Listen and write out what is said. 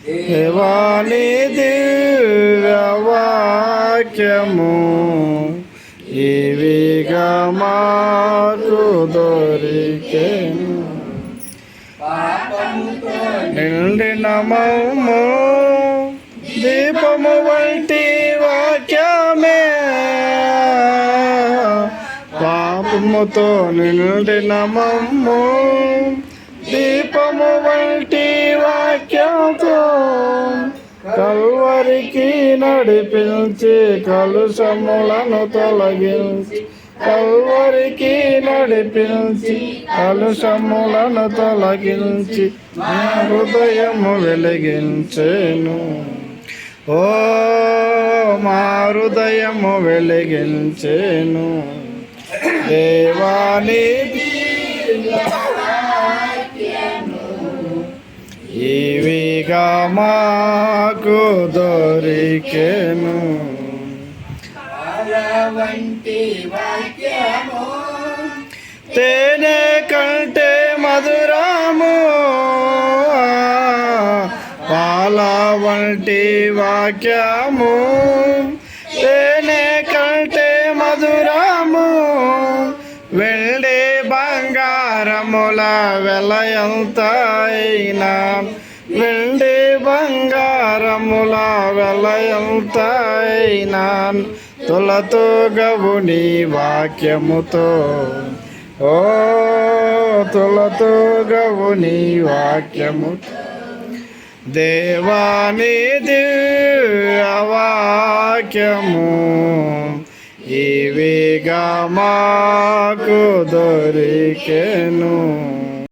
దేవాని దివ్యవాక్యము ఇవిగా మాకు దొరికెను. నిండిన మమ్ము దీపము వంటి వాక్యమే, పాపముతో నిండిన మమ్ము దీపము వంటి వాక్యంతో కల్వరికి నడిపించి కలుషములను తొలగించి, కల్వరికి నడిపించి కలుషములను తొలగించి నా హృదయము వెలిగించెను. ఓ మా హృదయము వెలిగించెను. దేవాని ఇవిగా మాకు దొరికెను. తేనె కంటే మధురము, పాల వంటి వాక్యము. తేనె కంటే మధురము, వెండి బంగారముల వెలయంతైనా, వెండి బంగారముల వెలయంతైనా తులతో గవుని వాక్యముతో, ఓ తులతో గవుని వాక్యముతో. దేవాని దివ్యవాక్యము ఇవిగా మాకు దొరికెను.